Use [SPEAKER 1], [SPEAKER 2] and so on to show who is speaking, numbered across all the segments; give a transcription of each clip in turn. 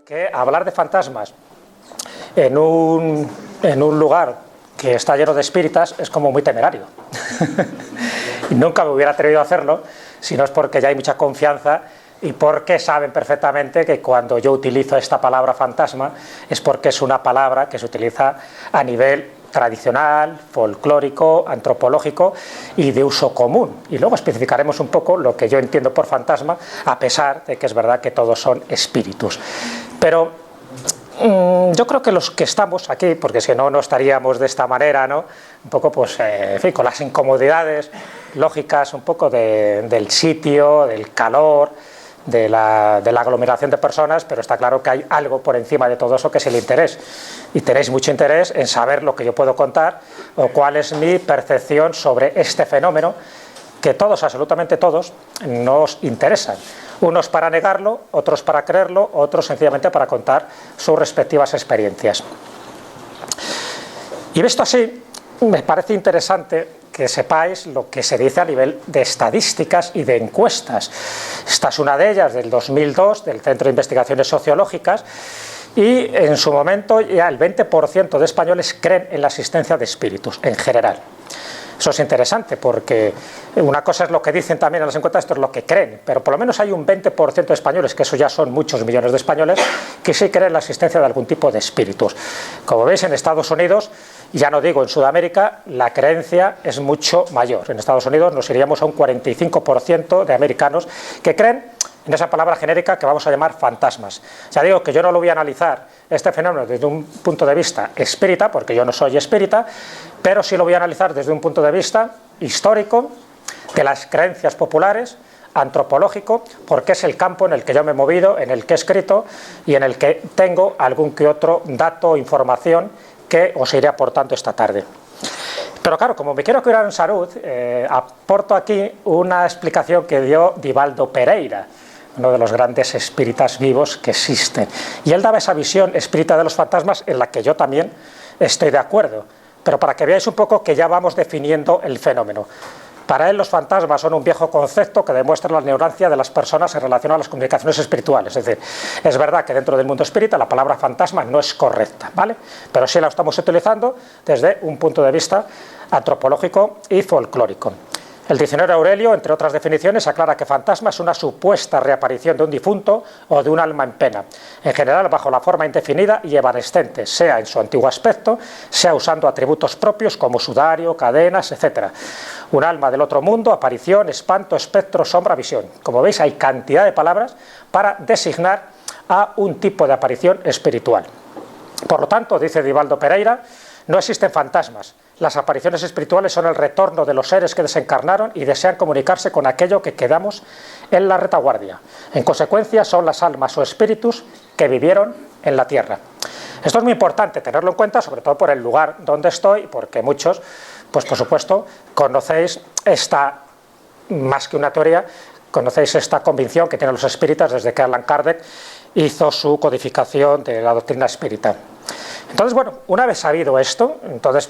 [SPEAKER 1] Que hablar de fantasmas en un lugar que está lleno de espíritas es como muy temerario. Y nunca me hubiera atrevido a hacerlo si no es porque ya hay mucha confianza y porque saben perfectamente que cuando yo utilizo esta palabra fantasma es porque es una palabra que se utiliza a nivel tradicional, folclórico, antropológico y de uso común. Y luego especificaremos un poco lo que yo entiendo por fantasma, a pesar de que es verdad que todos son espíritus. Pero yo creo que los que estamos aquí, porque si no, no estaríamos de esta manera, ¿no? Un poco, pues, en fin, con las incomodidades lógicas, un poco del sitio, del calor, de la aglomeración de personas, pero está claro que hay algo por encima de todo eso que es el interés. Y tenéis mucho interés en saber lo que yo puedo contar o cuál es mi percepción sobre este fenómeno que todos, absolutamente todos, nos interesan. Unos para negarlo, otros para creerlo, otros sencillamente para contar sus respectivas experiencias. Y visto así, me parece interesante que sepáis lo que se dice a nivel de estadísticas y de encuestas. Esta es una de ellas, del 2002, del Centro de Investigaciones Sociológicas, y en su momento ya el 20% de españoles creen en la existencia de espíritus, en general. Eso es interesante porque una cosa es lo que dicen también en las encuestas, esto es lo que creen, pero por lo menos hay un 20% de españoles, que eso ya son muchos millones de españoles, que sí creen en la existencia de algún tipo de espíritus. Como veis, en Estados Unidos, ya no digo en Sudamérica, la creencia es mucho mayor. En Estados Unidos nos iríamos a un 45% de americanos que creen en esa palabra genérica que vamos a llamar fantasmas. Ya digo que yo no lo voy a analizar este fenómeno desde un punto de vista espírita, porque yo no soy espírita, pero sí lo voy a analizar desde un punto de vista histórico, de las creencias populares, antropológico, porque es el campo en el que yo me he movido, en el que he escrito y en el que tengo algún que otro dato o información que os iré aportando esta tarde. Pero claro, como me quiero curar en salud, aporto aquí una explicación que dio Divaldo Pereira, uno de los grandes espíritas vivos que existen. Y él daba esa visión espírita de los fantasmas en la que yo también estoy de acuerdo. Pero para que veáis un poco que ya vamos definiendo el fenómeno. Para él los fantasmas son un viejo concepto que demuestra la ignorancia de las personas en relación a las comunicaciones espirituales. Es decir, es verdad que dentro del mundo espírita la palabra fantasma no es correcta, ¿vale? Pero sí la estamos utilizando desde un punto de vista antropológico y folclórico. El diccionario Aurelio, entre otras definiciones, aclara que fantasma es una supuesta reaparición de un difunto o de un alma en pena, en general bajo la forma indefinida y evanescente, sea en su antiguo aspecto, sea usando atributos propios como sudario, cadenas, etc. Un alma del otro mundo, aparición, espanto, espectro, sombra, visión. Como veis, hay cantidad de palabras para designar a un tipo de aparición espiritual. Por lo tanto, dice Divaldo Pereira, no existen fantasmas. Las apariciones espirituales son el retorno de los seres que desencarnaron y desean comunicarse con aquello que quedamos en la retaguardia. En consecuencia, son las almas o espíritus que vivieron en la tierra. Esto es muy importante tenerlo en cuenta, sobre todo por el lugar donde estoy, porque muchos, pues por supuesto, conocéis esta, más que una teoría, conocéis esta convicción que tienen los espíritas desde que Allan Kardec hizo su codificación de la doctrina espírita. Entonces, bueno, una vez sabido esto, entonces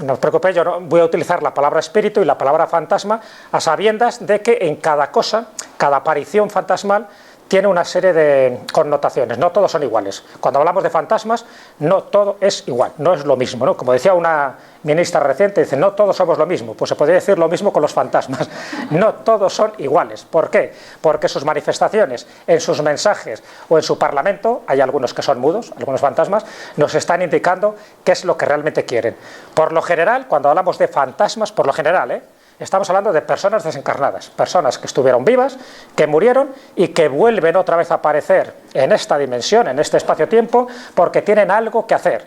[SPEAKER 1] no os preocupéis, yo no voy a utilizar la palabra espíritu y la palabra fantasma a sabiendas de que en cada cosa, cada aparición fantasmal tiene una serie de connotaciones, no todos son iguales. Cuando hablamos de fantasmas, no todo es igual, no es lo mismo, ¿no? Como decía una ministra reciente, dice, no todos somos lo mismo. Pues se podría decir lo mismo con los fantasmas. No todos son iguales. ¿Por qué? Porque sus manifestaciones, en sus mensajes o en su parlamento, hay algunos que son mudos, algunos fantasmas, nos están indicando qué es lo que realmente quieren. Por lo general, cuando hablamos de fantasmas, por lo general, estamos hablando de personas desencarnadas, personas que estuvieron vivas, que murieron y que vuelven otra vez a aparecer en esta dimensión, en este espacio-tiempo, porque tienen algo que hacer,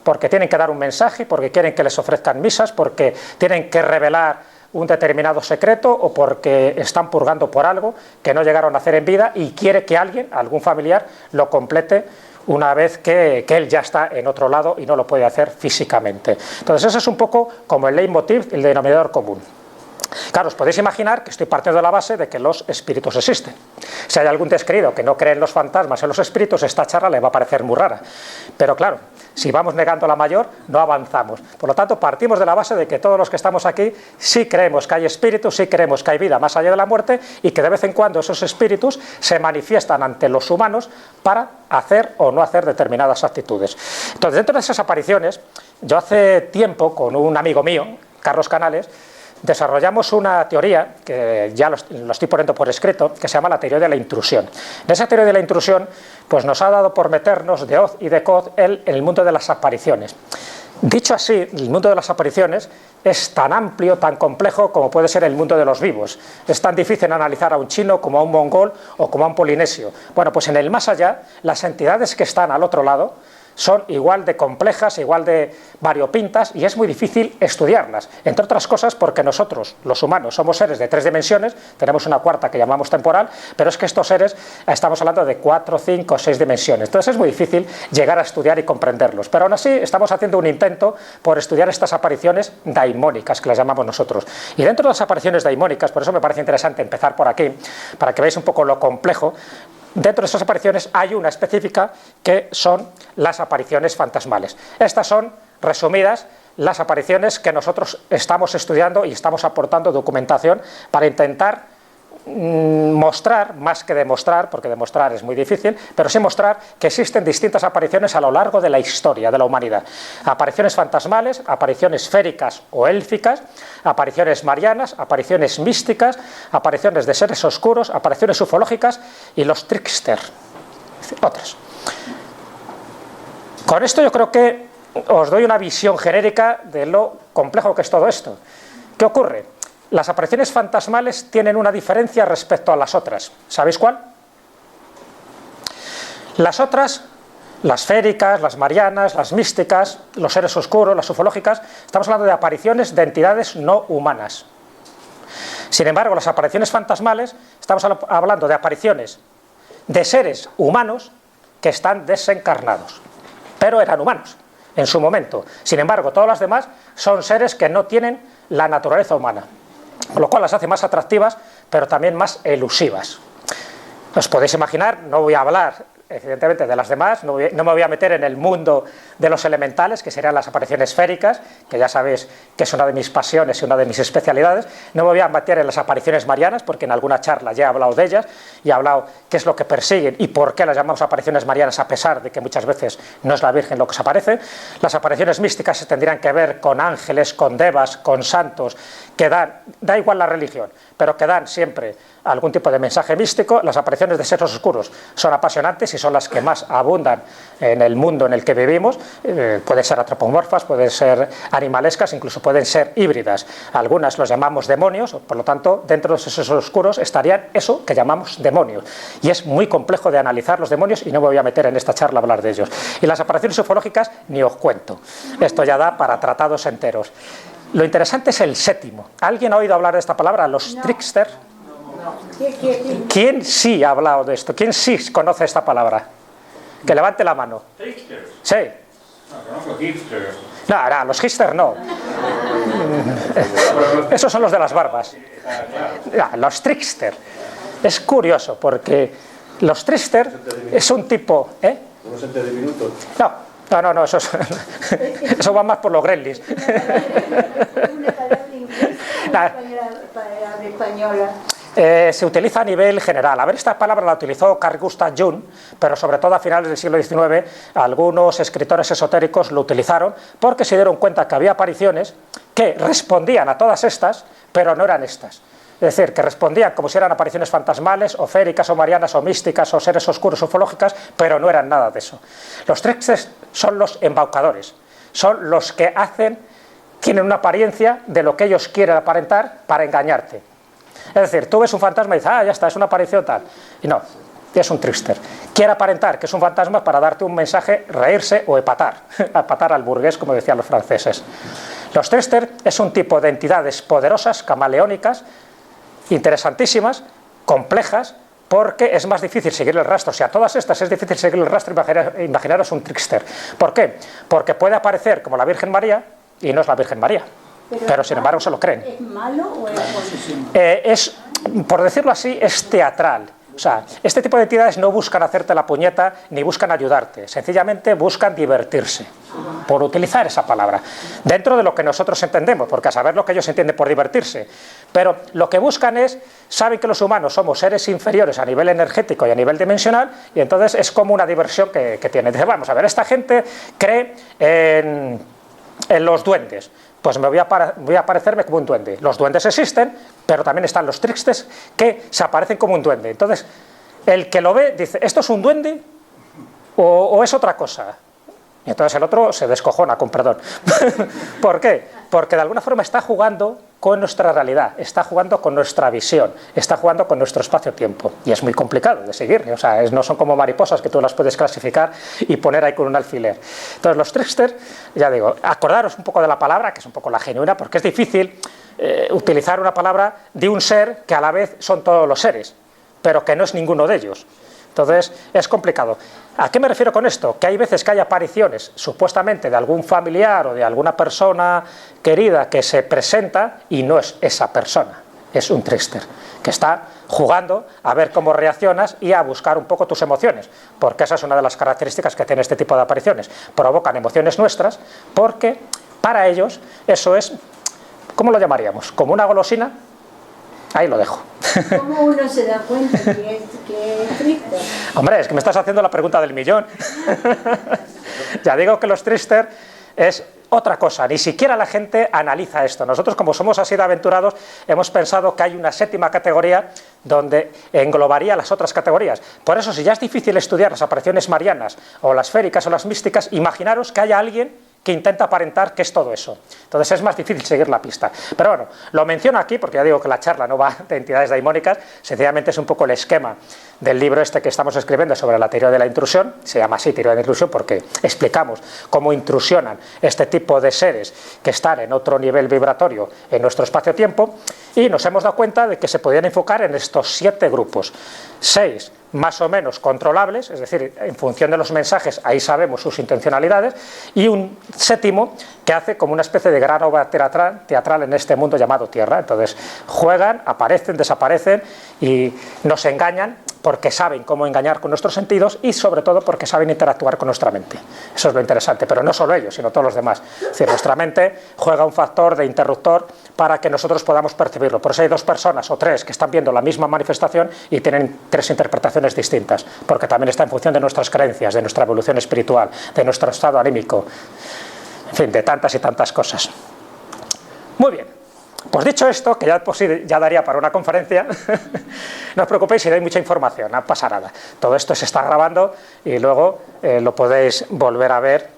[SPEAKER 1] porque tienen que dar un mensaje, porque quieren que les ofrezcan misas, porque tienen que revelar un determinado secreto o porque están purgando por algo que no llegaron a hacer en vida y quiere que alguien, algún familiar, lo complete una vez que él ya está en otro lado y no lo puede hacer físicamente. Entonces ese es un poco como el leitmotiv, el denominador común. Claro, os podéis imaginar que estoy partiendo de la base de que los espíritus existen. Si hay algún descreído que no cree en los fantasmas, en los espíritus, esta charla le va a parecer muy rara. Pero claro, si vamos negando la mayor, no avanzamos. Por lo tanto, partimos de la base de que todos los que estamos aquí sí creemos que hay espíritus, sí creemos que hay vida más allá de la muerte y que de vez en cuando esos espíritus se manifiestan ante los humanos para hacer o no hacer determinadas actitudes. Entonces, dentro de esas apariciones, yo hace tiempo, con un amigo mío, Carlos Canales, desarrollamos una teoría, que ya lo estoy poniendo por escrito, que se llama la teoría de la intrusión. En esa teoría de la intrusión, pues nos ha dado por meternos de hoz y de coz en el mundo de las apariciones. Dicho así, el mundo de las apariciones es tan amplio, tan complejo como puede ser el mundo de los vivos. Es tan difícil analizar a un chino como a un mongol o como a un polinesio. Bueno, pues en el más allá, las entidades que están al otro lado son igual de complejas, igual de variopintas, y es muy difícil estudiarlas, entre otras cosas porque nosotros, los humanos, somos seres de 3 dimensiones, tenemos una cuarta que llamamos temporal, pero es que estos seres estamos hablando de 4, 5, 6 dimensiones, entonces es muy difícil llegar a estudiar y comprenderlos, pero aún así estamos haciendo un intento por estudiar estas apariciones daimónicas, que las llamamos nosotros, y dentro de las apariciones daimónicas, por eso me parece interesante empezar por aquí, para que veáis un poco lo complejo. Dentro de estas apariciones hay una específica que son las apariciones fantasmales. Estas son, resumidas, las apariciones que nosotros estamos estudiando y estamos aportando documentación para intentar mostrar, más que demostrar, porque demostrar es muy difícil, pero sí mostrar que existen distintas apariciones a lo largo de la historia de la humanidad. Apariciones fantasmales, apariciones féricas o élficas, apariciones marianas, apariciones místicas, apariciones de seres oscuros, apariciones ufológicas y los trickster, otras. Con esto yo creo que os doy una visión genérica de lo complejo que es todo esto. ¿Qué ocurre? Las apariciones fantasmales tienen una diferencia respecto a las otras. ¿Sabéis cuál? Las otras, las féricas, las marianas, las místicas, los seres oscuros, las ufológicas, estamos hablando de apariciones de entidades no humanas. Sin embargo, las apariciones fantasmales, estamos hablando de apariciones de seres humanos que están desencarnados, pero eran humanos en su momento. Sin embargo, todos los demás son seres que no tienen la naturaleza humana, con lo cual las hace más atractivas, pero también más elusivas. Os podéis imaginar, no voy a hablar evidentemente de las demás, no me voy a meter en el mundo de los elementales, que serían las apariciones féricas, que ya sabéis que es una de mis pasiones y una de mis especialidades. No me voy a meter en las apariciones marianas, porque en alguna charla ya he hablado de ellas, y he hablado qué es lo que persiguen y por qué las llamamos apariciones marianas, a pesar de que muchas veces no es la Virgen lo que se aparece. Las apariciones místicas se tendrían que ver con ángeles, con devas, con santos, que dan, da igual la religión, pero que dan siempre algún tipo de mensaje místico. Las apariciones de seres oscuros son apasionantes y son las que más abundan en el mundo en el que vivimos. Pueden ser antropomorfas, pueden ser animalescas, incluso pueden ser híbridas. Algunas los llamamos demonios, por lo tanto, dentro de esos oscuros estarían eso que llamamos demonios. Y es muy complejo de analizar los demonios y no me voy a meter en esta charla a hablar de ellos. Y las apariciones ufológicas ni os cuento. Esto ya da para tratados enteros. Lo interesante es el séptimo. ¿Alguien ha oído hablar de esta palabra? Los trickster. ¿Quién sí ha hablado de esto? ¿Quién sí conoce esta palabra? Que levante la mano. Sí. No, los hipsters no. Esos son los de las barbas. No, los trickster. Es curioso porque los trickster es un tipo...
[SPEAKER 2] ¿Unos ente diminutos?
[SPEAKER 1] No, eso va más por los gremlins. Se utiliza a nivel general. A ver, esta palabra la utilizó Carl Gustav Jung, pero sobre todo a finales del siglo XIX algunos escritores esotéricos lo utilizaron porque se dieron cuenta que había apariciones que respondían a todas estas, pero no eran estas. Es decir, que respondían como si eran apariciones fantasmales, o féricas, o marianas, o místicas, o seres oscuros, ufológicas, pero no eran nada de eso. Los tricksters son los embaucadores, son los que tienen una apariencia de lo que ellos quieren aparentar para engañarte. Es decir, tú ves un fantasma y dices, ya está, es una aparición tal. Y no, es un trickster. Quiere aparentar que es un fantasma para darte un mensaje, reírse o epatar. Epatar al burgués, como decían los franceses. Los tricksters es un tipo de entidades poderosas, camaleónicas, interesantísimas, complejas, porque es más difícil seguir el rastro. Si a todas estas es difícil seguir el rastro, imaginaros un trickster. ¿Por qué? Porque puede aparecer como la Virgen María y no es la Virgen María. pero sin embargo se lo creen.
[SPEAKER 2] ¿Es malo o es bueno?
[SPEAKER 1] Por decirlo así, es teatral. O sea, este tipo de entidades no buscan hacerte la puñeta ni buscan ayudarte, sencillamente buscan divertirse, por utilizar esa palabra, dentro de lo que nosotros entendemos, porque a saber lo que ellos entienden por divertirse. Pero lo que buscan es, saben que los humanos somos seres inferiores a nivel energético y a nivel dimensional, y entonces es como una diversión que tienen. Dice, vamos a ver, esta gente cree en los duendes. Pues voy a parecerme como un duende. Los duendes existen, pero también están los tricksters que se aparecen como un duende. Entonces, el que lo ve dice, ¿esto es un duende o es otra cosa? Y entonces el otro se descojona, con perdón. ¿Por qué? Porque de alguna forma está jugando con nuestra realidad, está jugando con nuestra visión, está jugando con nuestro espacio-tiempo. Y es muy complicado de seguir, o sea, no son como mariposas que tú las puedes clasificar y poner ahí con un alfiler. Entonces los tricksters, ya digo, acordaros un poco de la palabra, que es un poco la genuina, porque es difícil utilizar una palabra de un ser que a la vez son todos los seres, pero que no es ninguno de ellos. Entonces es complicado. ¿A qué me refiero con esto? Que hay veces que hay apariciones supuestamente de algún familiar o de alguna persona querida que se presenta y no es esa persona, es un trickster que está jugando a ver cómo reaccionas y a buscar un poco tus emociones, porque esa es una de las características que tiene este tipo de apariciones. Provocan emociones nuestras porque para ellos eso es, ¿cómo lo llamaríamos? ¿Como una golosina? Ahí lo dejo.
[SPEAKER 2] ¿Cómo uno se da cuenta que es trickster?
[SPEAKER 1] Hombre, es que me estás haciendo la pregunta del millón. Ya digo que los tricksters es otra cosa, ni siquiera la gente analiza esto. Nosotros, como somos así de aventurados, hemos pensado que hay una séptima categoría donde englobaría las otras categorías. Por eso, si ya es difícil estudiar las apariciones marianas o las féricas o las místicas, imaginaros que haya alguien que intenta aparentar que es todo eso. Entonces es más difícil seguir la pista. Pero bueno, lo menciono aquí porque ya digo que la charla no va de entidades daimónicas, sencillamente es un poco el esquema del libro este que estamos escribiendo sobre la teoría de la intrusión. Se llama así teoría de la intrusión porque explicamos cómo intrusionan este tipo de seres que están en otro nivel vibratorio en nuestro espacio-tiempo, y nos hemos dado cuenta de que se podían enfocar en estos 7 grupos. 6 más o menos controlables, es decir, en función de los mensajes ahí sabemos sus intencionalidades, y un 7º que hace como una especie de gran obra teatral en este mundo llamado Tierra. Entonces juegan, aparecen, desaparecen y nos engañan porque saben cómo engañar con nuestros sentidos y sobre todo porque saben interactuar con nuestra mente. Eso es lo interesante, pero no solo ellos, sino todos los demás. Es decir, nuestra mente juega un factor de interruptor para que nosotros podamos percibirlo. Por eso hay 2 personas o 3 que están viendo la misma manifestación y tienen 3 interpretaciones distintas, porque también está en función de nuestras creencias, de nuestra evolución espiritual, de nuestro estado anímico, en fin, de tantas y tantas cosas. Muy bien. Pues dicho esto, que ya, pues sí, ya daría para una conferencia, no os preocupéis si no hay mucha información, no pasa nada. Todo esto se está grabando y luego lo podéis volver a ver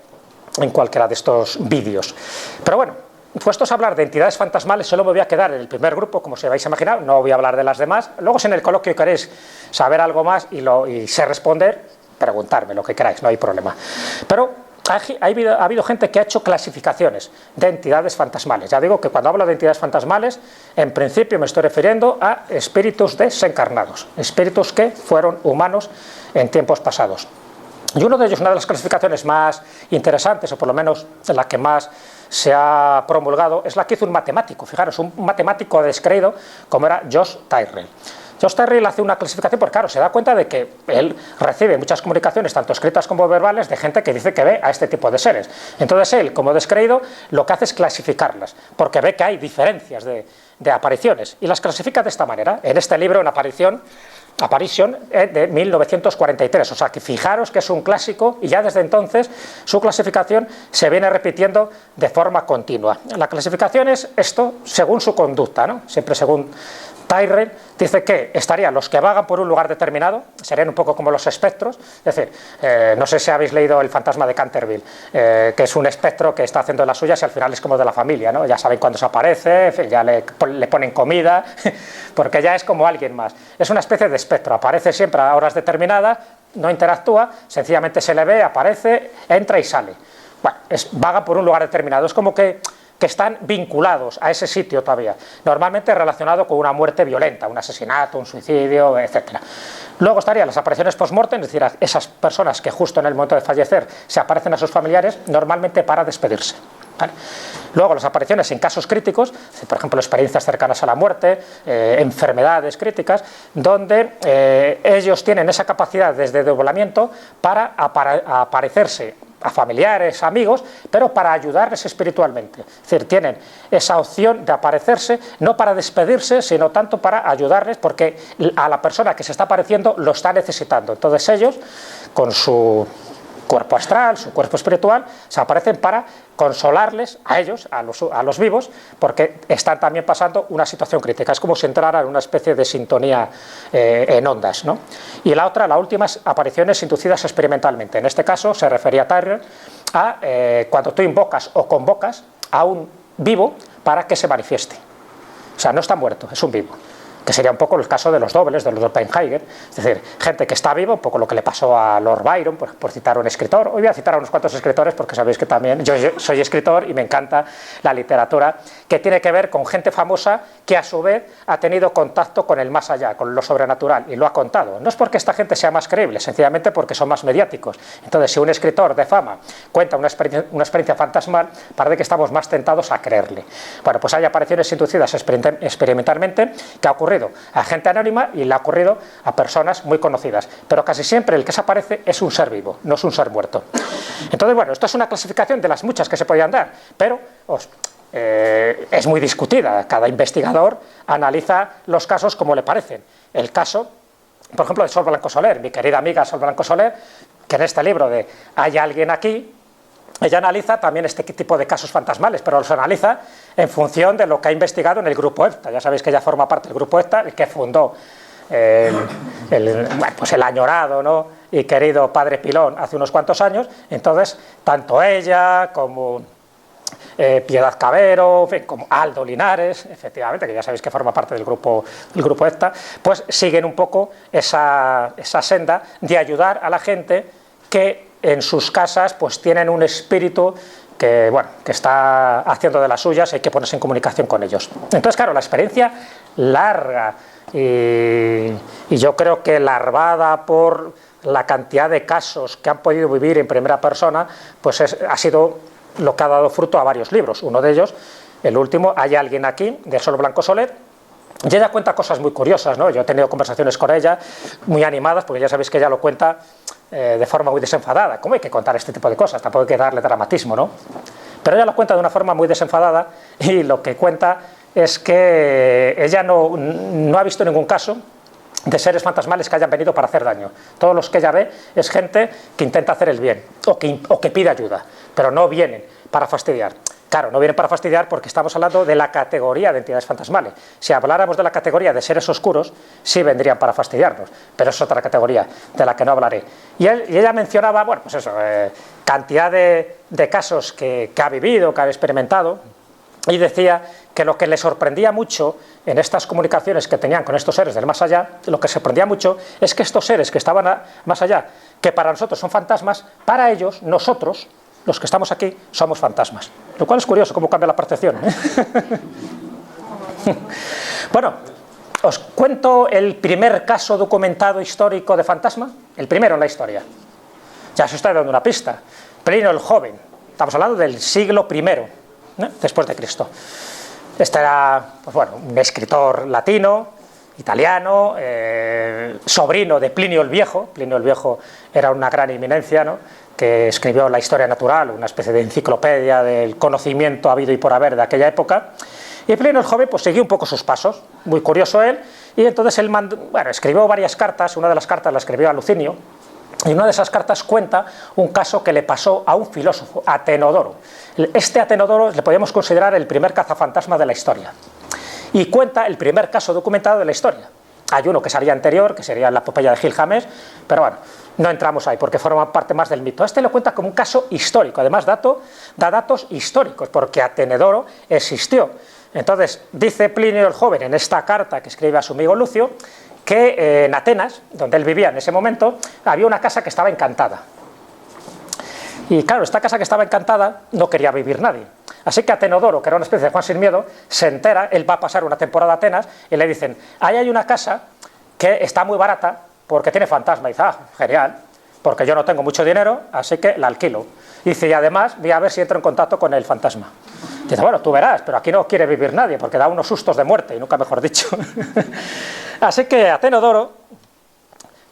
[SPEAKER 1] en cualquiera de estos vídeos. Pero bueno, puestos a hablar de entidades fantasmales, solo me voy a quedar en el primer grupo, como se vais a imaginar, no voy a hablar de las demás. Luego, si en el coloquio queréis saber algo más y sé responder, preguntarme lo que queráis, no hay problema. Pero ha habido gente que ha hecho clasificaciones de entidades fantasmales. Ya digo que cuando hablo de entidades fantasmales, en principio me estoy refiriendo a espíritus desencarnados, espíritus que fueron humanos en tiempos pasados. Y uno de ellos, una de las clasificaciones más interesantes, o por lo menos la que más se ha promulgado, es la que hizo un matemático. Fijaros, un matemático descreído como era Josh Tyrrell. Josh Tyrrell hace una clasificación porque, claro, se da cuenta de que él recibe muchas comunicaciones, tanto escritas como verbales, de gente que dice que ve a este tipo de seres. Entonces él, como descreído, lo que hace es clasificarlas, porque ve que hay diferencias de apariciones, y las clasifica de esta manera. En este libro, una aparición de 1943, o sea que fijaros que es un clásico, y ya desde entonces su clasificación se viene repitiendo de forma continua. La clasificación es esto según su conducta, ¿no? Siempre según Tyrrell. Dice que estarían los que vagan por un lugar determinado, serían un poco como los espectros, es decir, no sé si habéis leído El fantasma de Canterville, que es un espectro que está haciendo las suyas y al final es como de la familia, ¿no? Ya saben cuándo se aparece, en fin, ya le ponen comida, porque ya es como alguien más. Es una especie de espectro, aparece siempre a horas determinadas, no interactúa, sencillamente se le ve, aparece, entra y sale. Bueno, vaga por un lugar determinado, es como que están vinculados a ese sitio todavía, normalmente relacionado con una muerte violenta, un asesinato, un suicidio, etc. Luego estarían las apariciones post-mortem, es decir, esas personas que justo en el momento de fallecer se aparecen a sus familiares, normalmente para despedirse. ¿vale? Luego, las apariciones en casos críticos, por ejemplo, experiencias cercanas a la muerte, enfermedades críticas, donde ellos tienen esa capacidad de desdoblamiento para aparecerse a familiares, amigos, pero para ayudarles espiritualmente. Es decir, tienen esa opción de aparecerse, no para despedirse, sino tanto para ayudarles, porque a la persona que se está apareciendo lo está necesitando. Entonces ellos, con su cuerpo astral, su cuerpo espiritual, se aparecen para consolarles a ellos, a los vivos, porque están también pasando una situación crítica. Es como si entrara en una especie de sintonía en ondas, ¿no? Y la última es apariciones inducidas experimentalmente. En este caso se refería Tyrrell a cuando tú invocas o convocas a un vivo para que se manifieste. O sea, no está muerto, es un vivo. Que sería un poco el caso de los dobles, de los Oppenheimer, es decir, gente que está vivo, un poco lo que le pasó a Lord Byron, por citar a un escritor. Hoy voy a citar a unos cuantos escritores porque sabéis que también yo soy escritor y me encanta la literatura que tiene que ver con gente famosa que a su vez ha tenido contacto con el más allá, con lo sobrenatural, y lo ha contado. No es porque esta gente sea más creíble, sencillamente porque son más mediáticos. Entonces, si un escritor de fama cuenta una experiencia fantasmal, parece que estamos más tentados a creerle. Bueno, pues hay apariciones inducidas experimentalmente que ha ocurrido a gente anónima y le ha ocurrido a personas muy conocidas, pero casi siempre el que se aparece es un ser vivo, no es un ser muerto. Entonces, bueno, esto es una clasificación de las muchas que se podían dar, pero es muy discutida. Cada investigador analiza los casos como le parecen. El caso, por ejemplo, de Sol Blanco Soler, mi querida amiga Sol Blanco Soler, que en este libro de Hay alguien aquí, ella analiza también este tipo de casos fantasmales, pero los analiza en función de lo que ha investigado en el grupo EPTA. Ya sabéis que ella forma parte del grupo EPTA, el que fundó el añorado, ¿no?, y querido padre Pilón hace unos cuantos años. Entonces, tanto ella como Piedad Cabero, en fin, como Aldo Linares, efectivamente, que ya sabéis que forma parte del grupo EPTA, pues siguen un poco esa senda de ayudar a la gente que en sus casas pues tienen un espíritu que, bueno, que está haciendo de las suyas, hay que ponerse en comunicación con ellos. Entonces, claro, la experiencia larga y yo creo que larvada por la cantidad de casos que han podido vivir en primera persona, pues ha sido lo que ha dado fruto a varios libros. Uno de ellos, el último, Hay alguien aquí, de Sol Blanco Soler, y ella cuenta cosas muy curiosas, ¿no? Yo he tenido conversaciones con ella muy animadas, porque ya sabéis que ella lo cuenta de forma muy desenfadada. ¿Cómo hay que contar este tipo de cosas? Tampoco hay que darle dramatismo, ¿no? Pero ella lo cuenta de una forma muy desenfadada, y lo que cuenta es que ella no ha visto ningún caso de seres fantasmales que hayan venido para hacer daño. Todos los que ella ve es gente que intenta hacer el bien o que pide ayuda, pero no vienen para fastidiar. Claro, no vienen para fastidiar porque estamos hablando de la categoría de entidades fantasmales. Si habláramos de la categoría de seres oscuros, sí vendrían para fastidiarnos, pero es otra categoría de la que no hablaré. Y ella mencionaba, bueno, pues eso, cantidad de casos que ha vivido, que ha experimentado, y decía que lo que le sorprendía mucho en estas comunicaciones que tenían con estos seres del más allá, lo que sorprendía mucho es que estos seres que estaban más allá, que para nosotros son fantasmas, para ellos, nosotros, los que estamos aquí, somos fantasmas. Lo cual es curioso cómo cambia la percepción, ¿eh? Bueno, os cuento el primer caso documentado histórico de fantasma, el primero en la historia. Ya os estoy dando una pista. Plinio el Joven, estamos hablando del siglo I, después de Cristo. Este era, pues bueno, un escritor latino, italiano, sobrino de Plinio el Viejo. Plinio el Viejo era una gran eminencia, ¿no?, que escribió la Historia Natural, una especie de enciclopedia del conocimiento habido y por haber de aquella época. Y Plinio el Joven pues siguió un poco sus pasos, muy curioso él, y entonces él escribió varias cartas. Una de las cartas la escribió a Lucinio, y una de esas cartas cuenta un caso que le pasó a un filósofo, Atenodoro. Este Atenodoro le podríamos considerar el primer cazafantasma de la historia, y cuenta el primer caso documentado de la historia. Hay uno que sería anterior, que sería la epopeya de Gilgamesh, pero bueno, no entramos ahí porque forma parte más del mito. Este lo cuenta como un caso histórico, además da datos históricos, porque Atenodoro existió. Entonces, dice Plinio el Joven en esta carta que escribe a su amigo Lucio, que en Atenas, donde él vivía en ese momento, había una casa que estaba encantada. Y claro, esta casa que estaba encantada no quería vivir nadie. Así que Atenodoro, que era una especie de Juan sin miedo, se entera, él va a pasar una temporada a Atenas, y le dicen, ahí hay una casa que está muy barata porque tiene fantasma. Y dice, ah, genial. porque yo no tengo mucho dinero, así que la alquilo. Dice, y además voy a ver si entro en contacto con el fantasma. Dice, bueno, tú verás, pero aquí no quiere vivir nadie, porque da unos sustos de muerte, y nunca mejor dicho. Así que Atenodoro,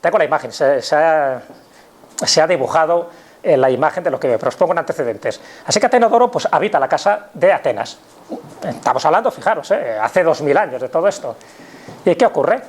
[SPEAKER 1] tengo la imagen, se ha dibujado la imagen de lo que veo, pero os pongo en antecedentes. Así que Atenodoro pues habita la casa de Atenas. Estamos hablando, fijaros, hace 2000 años de todo esto. ¿Y qué ocurre?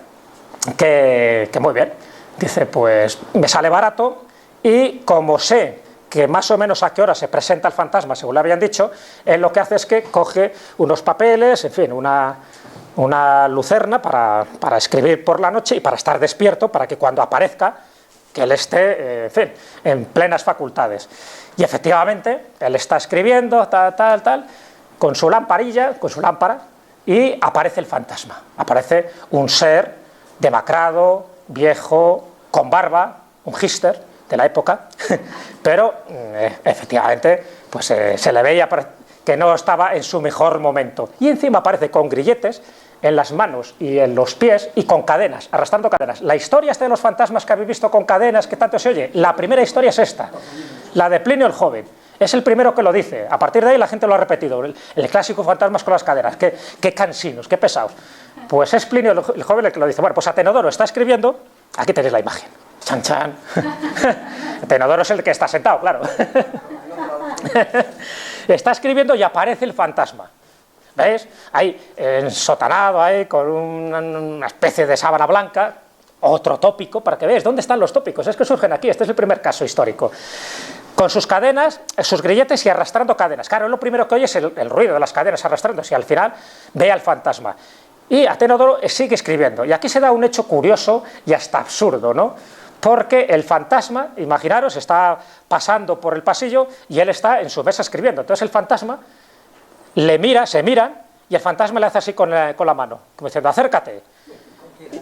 [SPEAKER 1] Que muy bien. Dice, pues me sale barato, y como sé que más o menos a qué hora se presenta el fantasma, según le habían dicho, él lo que hace es que coge unos papeles, en fin, una lucerna para escribir por la noche y para estar despierto, para que cuando aparezca, que él esté, en fin, en plenas facultades. Y efectivamente, él está escribiendo, tal, con su lamparilla, con su lámpara, y aparece el fantasma. Aparece un ser demacrado, viejo, con barba, un hipster de la época, pero efectivamente pues, se le veía que no estaba en su mejor momento. Y encima aparece con grilletes en las manos y en los pies y con cadenas, arrastrando cadenas. La historia esta de los fantasmas que habéis visto con cadenas, que tanto se oye, la primera historia es esta, la de Plinio el Joven. Es el primero que lo dice. A partir de ahí la gente lo ha repetido. El clásico fantasmas con las cadenas. Qué cansinos, qué pesados. Pues es Plinio el Joven el que lo dice. Bueno, pues Atenodoro está escribiendo. Aquí tenéis la imagen. Chan, chan. Atenodoro es el que está sentado, claro. Está escribiendo y aparece el fantasma. ¿Veis? Ahí ensotanado, ahí, con una especie de sábana blanca. Otro tópico, para que veáis dónde están los tópicos. Es que surgen aquí. Este es el primer caso histórico. Con sus cadenas, sus grilletes y arrastrando cadenas. Claro, lo primero que oye es el ruido de las cadenas arrastrándose, y al final ve al fantasma. Y Atenodoro sigue escribiendo. Y aquí se da un hecho curioso y hasta absurdo, ¿no? Porque el fantasma, imaginaros, está pasando por el pasillo y él está en su mesa escribiendo. Entonces el fantasma le mira, se miran, y el fantasma le hace así con la mano, como diciendo, acércate.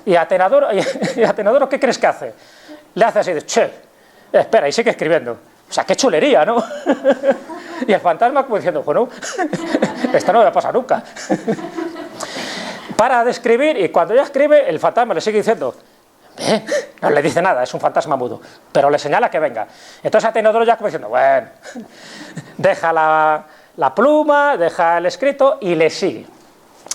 [SPEAKER 1] Y Atenodoro, ¿qué crees que hace? Le hace así, che, espera, y sigue escribiendo. O sea, qué chulería, ¿no? Y el fantasma como diciendo, bueno, esto no me va a pasar nunca. Para de escribir, y cuando ya escribe, el fantasma le sigue diciendo, no le dice nada, es un fantasma mudo, pero le señala que venga. Entonces Atenodoro ya como diciendo, bueno, deja la pluma, deja el escrito y le sigue.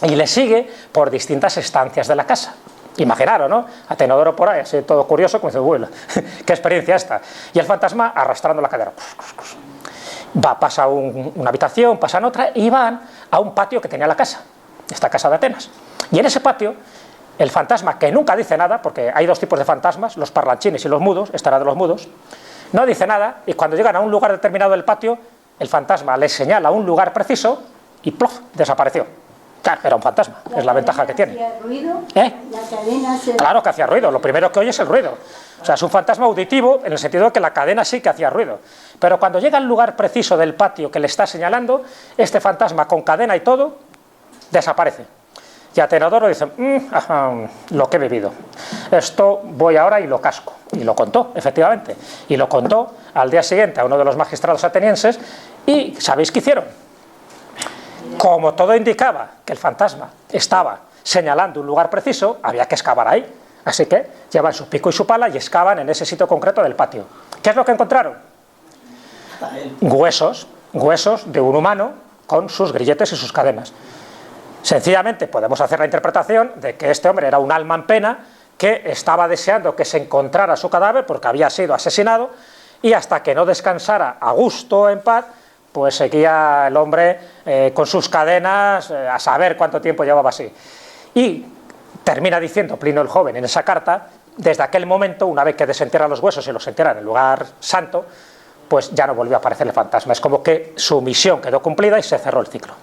[SPEAKER 1] Y le sigue por distintas estancias de la casa. Imaginaros, ¿no? Atenodoro por ahí, así todo curioso, como dice, bueno, qué experiencia esta. Y el fantasma arrastrando la cadera. Pasa una habitación, pasan otra, y van a un patio que tenía la casa, esta casa de Atenas. Y en ese patio, el fantasma, que nunca dice nada, porque hay dos tipos de fantasmas, los parlanchines y los mudos, esta era de los mudos, no dice nada, y cuando llegan a un lugar determinado del patio, el fantasma les señala un lugar preciso y ¡plof!, desapareció. Claro, era un fantasma, es la ventaja que tiene.
[SPEAKER 2] ¿Hacía ruido?
[SPEAKER 1] ¿Eh?
[SPEAKER 2] La cadena se...
[SPEAKER 1] Claro que hacía ruido, lo primero que oye es el ruido. O sea, es un fantasma auditivo en el sentido de que la cadena sí que hacía ruido. Pero cuando llega al lugar preciso del patio que le está señalando, este fantasma con cadena y todo, desaparece. Y Atenodoro dice, lo que he vivido. Esto voy ahora y lo casco. Y lo contó, efectivamente. Y lo contó al día siguiente a uno de los magistrados atenienses, y ¿sabéis qué hicieron? Como todo indicaba que el fantasma estaba señalando un lugar preciso, había que excavar ahí. Así que llevan su pico y su pala y excavan en ese sitio concreto del patio. ¿Qué es lo que encontraron? Huesos de un humano con sus grilletes y sus cadenas. Sencillamente podemos hacer la interpretación de que este hombre era un alma en pena que estaba deseando que se encontrara su cadáver porque había sido asesinado, y hasta que no descansara a gusto, en paz, pues seguía el hombre con sus cadenas, a saber cuánto tiempo llevaba así. Y termina diciendo Plinio el Joven en esa carta, desde aquel momento, una vez que desentierran los huesos y los entierran en el lugar santo, pues ya no volvió a aparecer el fantasma. Es como que su misión quedó cumplida y se cerró el ciclo.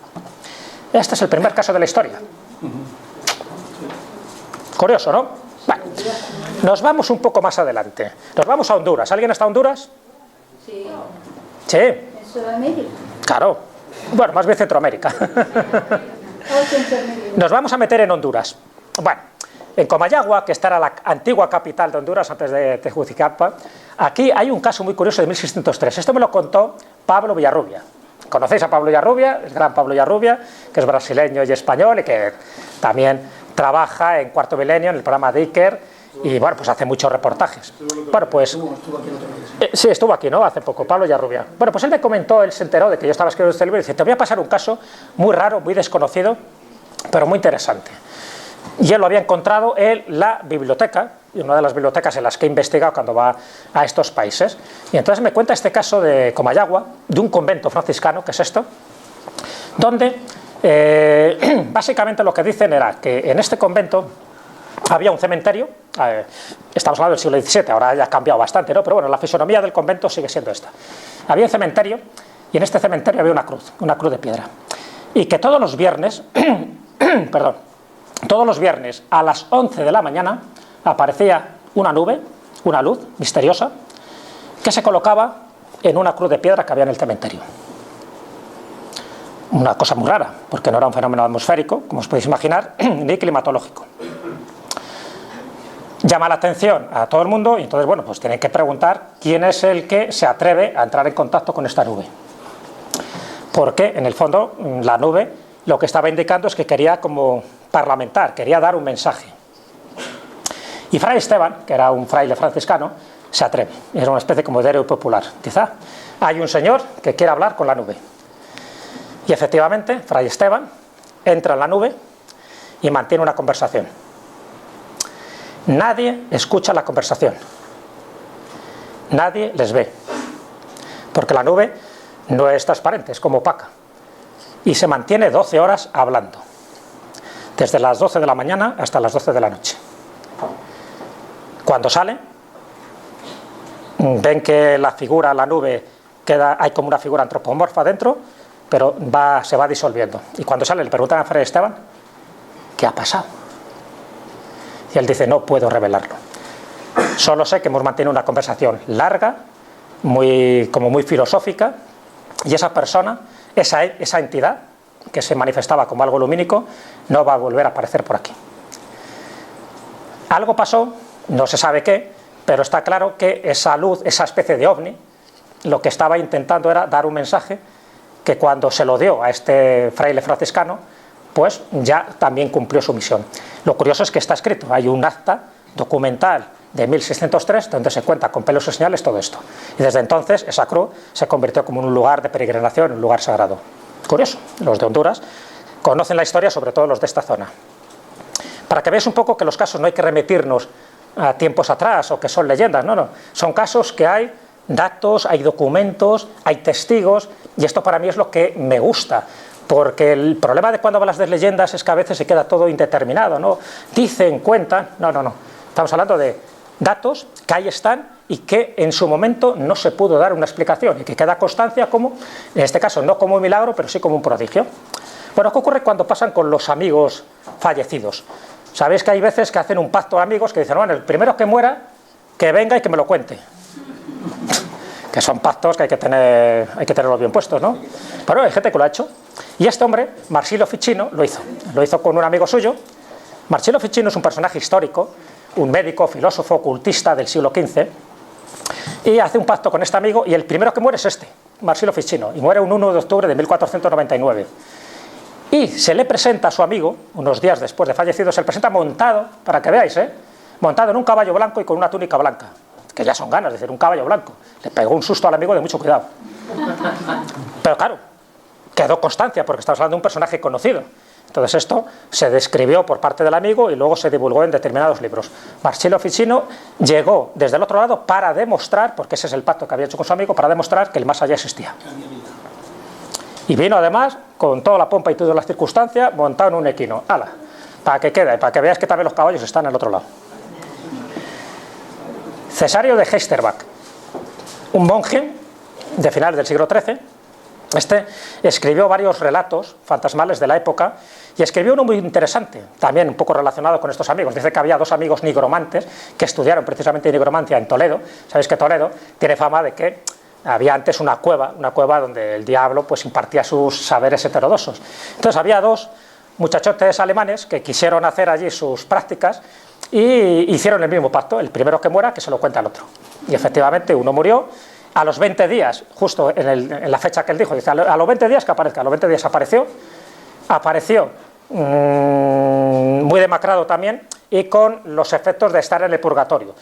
[SPEAKER 1] Este es el primer caso de la historia. Curioso, ¿no? Vale. Nos vamos un poco más adelante. Nos vamos a Honduras. ¿Alguien está a Honduras?
[SPEAKER 2] Sí.
[SPEAKER 1] Sí.
[SPEAKER 2] Sudamérica.
[SPEAKER 1] Claro, bueno, más bien Centroamérica. Nos vamos a meter en Honduras. Bueno, en Comayagua, que esta era la antigua capital de Honduras antes de Tegucigalpa, aquí hay un caso muy curioso de 1603. Esto me lo contó Pablo Villarrubia. ¿Conocéis a Pablo Villarrubia? El gran Pablo Villarrubia, que es brasileño y español y que también trabaja en Cuarto Milenio en el programa de Iker y bueno, pues hace muchos reportajes. Bueno, pues sí, estuvo aquí, ¿no? Hace poco, Pablo Yarrubia. Bueno, pues él me comentó, él se enteró de que yo estaba escribiendo este libro y dice, te voy a pasar un caso muy raro, muy desconocido, pero muy interesante. Y él lo había encontrado en la biblioteca, y una de las bibliotecas en las que he investigado cuando va a estos países. Y entonces me cuenta este caso de Comayagua, de un convento franciscano, que es esto, donde básicamente lo que dicen era que en este convento había un cementerio, estamos hablando del siglo XVII, ahora ya ha cambiado bastante, ¿no? Pero bueno, la fisonomía del convento sigue siendo esta. Había un cementerio y en este cementerio había una cruz de piedra. Y que todos los viernes, perdón, todos los viernes a las 11 de la mañana aparecía una nube, una luz misteriosa, que se colocaba en una cruz de piedra que había en el cementerio. Una cosa muy rara, porque no era un fenómeno atmosférico, como os podéis imaginar, ni climatológico. Llama la atención a todo el mundo y entonces, bueno, pues tienen que preguntar quién es el que se atreve a entrar en contacto con esta nube. Porque, en el fondo, la nube lo que estaba indicando es que quería como parlamentar, quería dar un mensaje. Y Fray Esteban, que era un fraile franciscano, se atreve. Era una especie como de héroe popular. Quizá hay un señor que quiere hablar con la nube. Y efectivamente, Fray Esteban entra en la nube y mantiene una conversación. Nadie escucha la conversación. Nadie les ve. Porque la nube no es transparente, es como opaca. Y se mantiene 12 horas hablando. Desde las 12 de la mañana hasta las 12 de la noche. Cuando sale, ven que la figura, la nube, hay como una figura antropomorfa dentro, pero se va disolviendo. Y cuando sale le preguntan a Fray Esteban, ¿qué ha pasado? Y él dice, no puedo revelarlo. Solo sé que hemos mantenido una conversación larga, como muy filosófica, y esa persona, esa entidad, que se manifestaba como algo lumínico, no va a volver a aparecer por aquí. Algo pasó, no se sabe qué, pero está claro que esa luz, esa especie de ovni, lo que estaba intentando era dar un mensaje que cuando se lo dio a este fraile franciscano, pues ya también cumplió su misión. Lo curioso es que está escrito, hay un acta documental de 1603 donde se cuenta con pelos y señales todo esto. Y desde entonces esa cruz se convirtió como en un lugar de peregrinación, un lugar sagrado. Curioso, los de Honduras conocen la historia, sobre todo los de esta zona. Para que veáis un poco que los casos no hay que remitirnos a tiempos atrás o que son leyendas, no, son casos que hay datos, hay documentos, hay testigos, y esto para mí es lo que me gusta, porque el problema de cuando hablas de leyendas es que a veces se queda todo indeterminado, ¿no? Dicen, cuentan, no, estamos hablando de datos que ahí están y que en su momento no se pudo dar una explicación y que queda constancia como, en este caso no como un milagro, pero sí como un prodigio. Bueno, ¿qué ocurre cuando pasan con los amigos fallecidos? Sabéis que hay veces que hacen un pacto de amigos que dicen, bueno, el primero que muera, que venga y que me lo cuente. Que son pactos que hay que tenerlos bien puestos, ¿no? Pero hay gente que lo ha hecho. Y este hombre, Marsilio Ficino, lo hizo con un amigo suyo. Marsilio Ficino es un personaje histórico, un médico, filósofo, ocultista del siglo XV, y hace un pacto con este amigo, y el primero que muere es este, Marsilio Ficino, y muere un 1 de octubre de 1499. Y se le presenta a su amigo, unos días después de fallecido, se le presenta montado, para que veáis, montado en un caballo blanco y con una túnica blanca, que ya son ganas de decir un caballo blanco. Le pegó un susto al amigo de mucho cuidado. Pero claro, quedó constancia, porque estamos hablando de un personaje conocido. Entonces esto se describió por parte del amigo y luego se divulgó en determinados libros. Marsilio Ficino llegó desde el otro lado para demostrar, porque ese es el pacto que había hecho con su amigo, para demostrar que el más allá existía. Y vino además con toda la pompa y todas las circunstancias montado en un equino. ¡Hala! Para que quede, para que veáis que también los caballos están al otro lado. Cesario de Heisterbach, un monje de finales del siglo XIII. Este escribió varios relatos fantasmales de la época y escribió uno muy interesante, también un poco relacionado con estos amigos. Dice que había dos amigos nigromantes que estudiaron precisamente nigromancia en Toledo. Sabéis que Toledo tiene fama de que había antes una cueva donde el diablo pues impartía sus saberes heterodoxos. Entonces había dos muchachotes alemanes que quisieron hacer allí sus prácticas y hicieron el mismo pacto: el primero que muera que se lo cuente al otro. Y efectivamente uno murió. A los 20 días, justo en la fecha que él dijo, dice, a los 20 días que aparezca. A los 20 días apareció muy demacrado también, y con los efectos de estar en el purgatorio,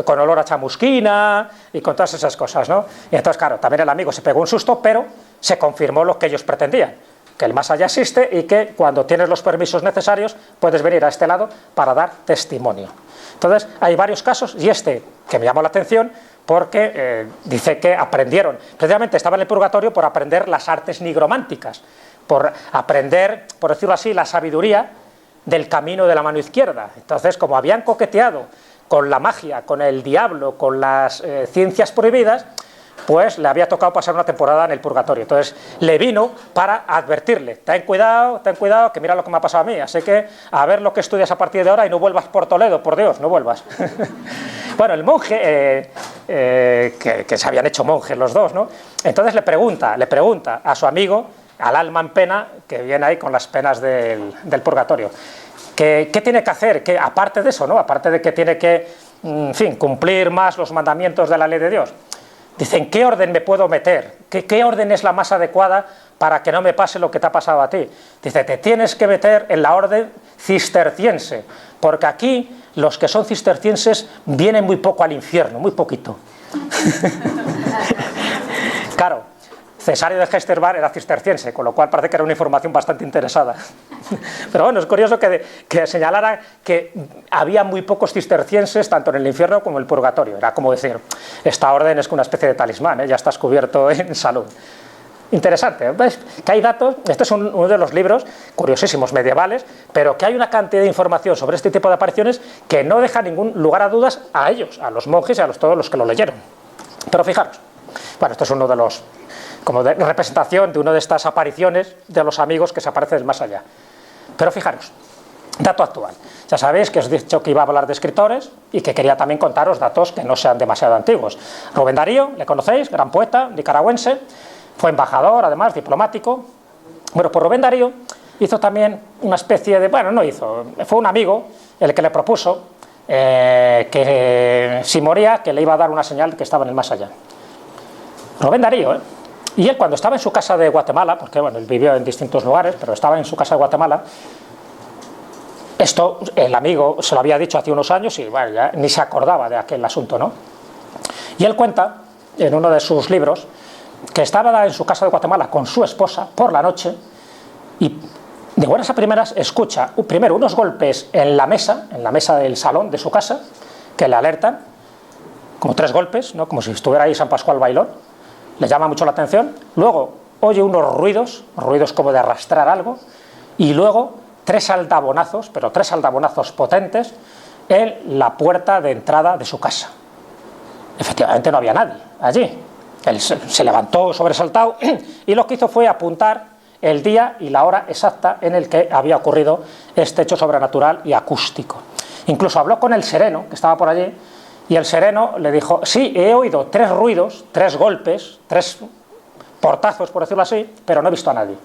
[SPEAKER 1] con olor a chamusquina y con todas esas cosas, ¿no? Y entonces, claro, también el amigo se pegó un susto, pero se confirmó lo que ellos pretendían, que el más allá existe y que cuando tienes los permisos necesarios puedes venir a este lado para dar testimonio. Entonces, hay varios casos, y este que me llamó la atención porque dice que aprendieron, precisamente estaba en el purgatorio por aprender las artes nigrománticas, por aprender, por decirlo así, la sabiduría del camino de la mano izquierda. Entonces, como habían coqueteado con la magia, con el diablo, con las ciencias prohibidas, pues le había tocado pasar una temporada en el purgatorio. Entonces le vino para advertirle: ten cuidado, que mira lo que me ha pasado a mí, así que a ver lo que estudias a partir de ahora y no vuelvas por Toledo, por Dios, no vuelvas. Bueno, el monje, que se habían hecho monjes los dos, ¿no? Entonces le pregunta a su amigo, al alma en pena, que viene ahí con las penas del purgatorio, ¿qué tiene que hacer? Que aparte de eso, ¿no? Aparte de que tiene que, en fin, cumplir más los mandamientos de la ley de Dios. Dice: ¿en qué orden me puedo meter? ¿Qué orden es la más adecuada para que no me pase lo que te ha pasado a ti? Dice: te tienes que meter en la orden cisterciense, porque aquí los que son cistercienses vienen muy poco al infierno, muy poquito. Claro, Cesario de Hesterbach era cisterciense, con lo cual parece que era una información bastante interesada. Pero bueno, es curioso que señalara que había muy pocos cistercienses tanto en el infierno como en el purgatorio. Era como decir, esta orden es una especie de talismán, ya estás cubierto en salud. Interesante, ¿ves? Que hay datos, este es uno de los libros curiosísimos medievales, pero que hay una cantidad de información sobre este tipo de apariciones que no deja ningún lugar a dudas a ellos, a los monjes y a todos los que lo leyeron. Pero fijaros, bueno, esto es uno de los, como de representación de una de estas apariciones de los amigos que se aparecen del más allá. Pero fijaros, dato actual. Ya sabéis que os he dicho que iba a hablar de escritores y que quería también contaros datos que no sean demasiado antiguos. Rubén Darío, le conocéis, gran poeta nicaragüense, fue embajador, además, diplomático. Bueno, pues Rubén Darío hizo también una especie de, bueno, no hizo, fue un amigo el que le propuso que si moría, que le iba a dar una señal de que estaba en el más allá. Rubén Darío, y él cuando estaba en su casa de Guatemala, porque bueno, él vivió en distintos lugares, pero estaba en su casa de Guatemala, esto el amigo se lo había dicho hace unos años y bueno, ya ni se acordaba de aquel asunto, ¿no? Y él cuenta en uno de sus libros que estaba en su casa de Guatemala con su esposa por la noche y de buenas a primeras escucha primero unos golpes en la mesa del salón de su casa que le alertan, como 3 golpes, ¿no? Como si estuviera ahí San Pascual Bailón, le llama mucho la atención. Luego oye unos ruidos como de arrastrar algo, y luego 3 aldabonazos, pero 3 aldabonazos potentes en la puerta de entrada de su casa. Efectivamente no había nadie allí. Él se levantó sobresaltado y lo que hizo fue apuntar el día y la hora exacta en el que había ocurrido este hecho sobrenatural y acústico. Incluso habló con el sereno que estaba por allí y el sereno le dijo: sí, he oído 3 ruidos, 3 golpes, 3 portazos, por decirlo así, pero no he visto a nadie.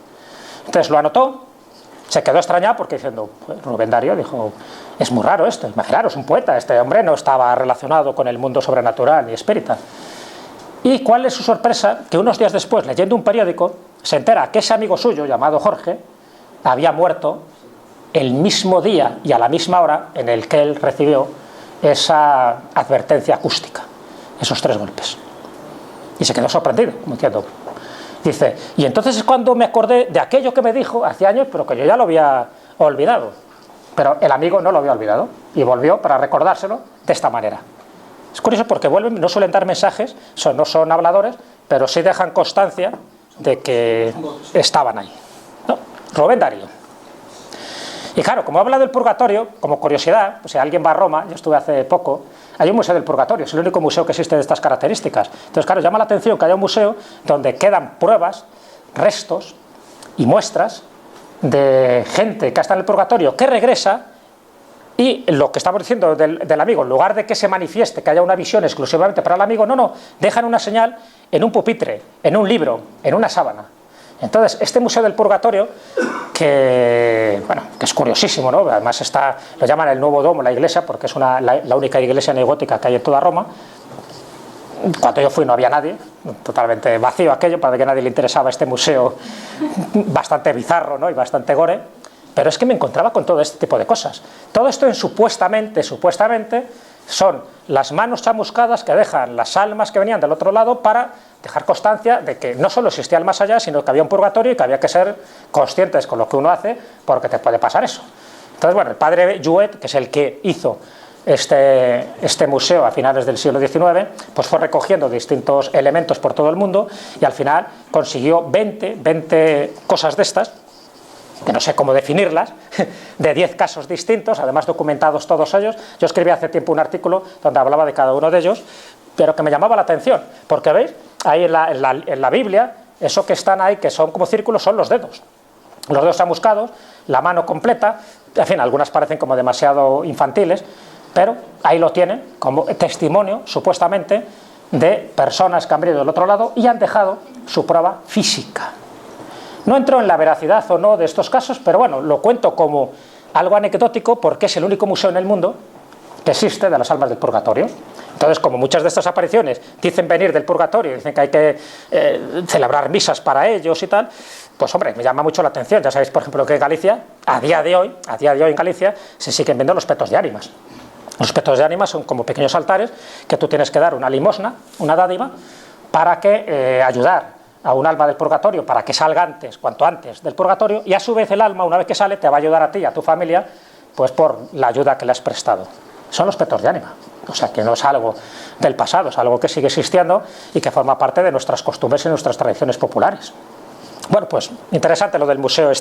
[SPEAKER 1] Entonces lo anotó, se quedó extrañado porque diciendo, pues, Rubén Darío dijo: es muy raro esto, imaginaros, un poeta, este hombre no estaba relacionado con el mundo sobrenatural y espírita. Y cuál es su sorpresa, que unos días después, leyendo un periódico, se entera que ese amigo suyo, llamado Jorge, había muerto el mismo día y a la misma hora en el que él recibió esa advertencia acústica, esos 3 golpes. Y se quedó sorprendido, como diciendo, dice, y entonces es cuando me acordé de aquello que me dijo hace años, pero que yo ya lo había olvidado. Pero el amigo no lo había olvidado y volvió para recordárselo de esta manera. Es curioso porque vuelven, no suelen dar mensajes, no son habladores, pero sí dejan constancia de que estaban ahí, ¿no? Rubén Darío. Y claro, como habla del purgatorio, como curiosidad, pues si alguien va a Roma, yo estuve hace poco, hay un museo del purgatorio, es el único museo que existe de estas características. Entonces, claro, llama la atención que haya un museo donde quedan pruebas, restos y muestras de gente que está en el purgatorio, que regresa. Y lo que estamos diciendo del amigo, en lugar de que se manifieste, que haya una visión exclusivamente para el amigo, no, dejan una señal en un pupitre, en un libro, en una sábana. Entonces, este Museo del Purgatorio, que es curiosísimo, ¿no? Además lo llaman el Nuevo Domo, la iglesia, porque es la única iglesia neogótica que hay en toda Roma. Cuando yo fui no había nadie, totalmente vacío aquello, para que a nadie le interesaba este museo bastante bizarro, ¿no? Y bastante gore. pero es que me encontraba con todo este tipo de cosas. Todo esto supuestamente, son las manos chamuscadas que dejan las almas que venían del otro lado para dejar constancia de que no solo existía el más allá, sino que había un purgatorio y que había que ser conscientes con lo que uno hace, porque te puede pasar eso. Entonces, bueno, el padre Jouet, que es el que hizo este museo a finales del siglo XIX, pues fue recogiendo distintos elementos por todo el mundo y al final consiguió 20 cosas de estas, que no sé cómo definirlas, de 10 casos distintos, además documentados todos ellos. Yo escribí hace tiempo un artículo donde hablaba de cada uno de ellos, pero que me llamaba la atención, porque veis, ahí en la Biblia, eso que están ahí, que son como círculos, son los dedos chamuscados, la mano completa, en fin, algunas parecen como demasiado infantiles, pero ahí lo tienen como testimonio, supuestamente, de personas que han venido del otro lado y han dejado su prueba física. No entro en la veracidad o no de estos casos, pero bueno, lo cuento como algo anecdótico porque es el único museo en el mundo que existe de las almas del purgatorio. Entonces, como muchas de estas apariciones dicen venir del purgatorio, dicen que hay que celebrar misas para ellos y tal, pues hombre, me llama mucho la atención. Ya sabéis, por ejemplo, que en Galicia, a día de hoy en Galicia, se siguen viendo los petos de ánimas. Los petos de ánimas son como pequeños altares que tú tienes que dar una limosna, una dádiva, para que ayudar a un alma del purgatorio para que salga cuanto antes del purgatorio, y a su vez el alma, una vez que sale, te va a ayudar a ti y a tu familia, pues por la ayuda que le has prestado. Son los petos de ánima, o sea que no es algo del pasado, es algo que sigue existiendo y que forma parte de nuestras costumbres y nuestras tradiciones populares. Bueno, pues interesante lo del museo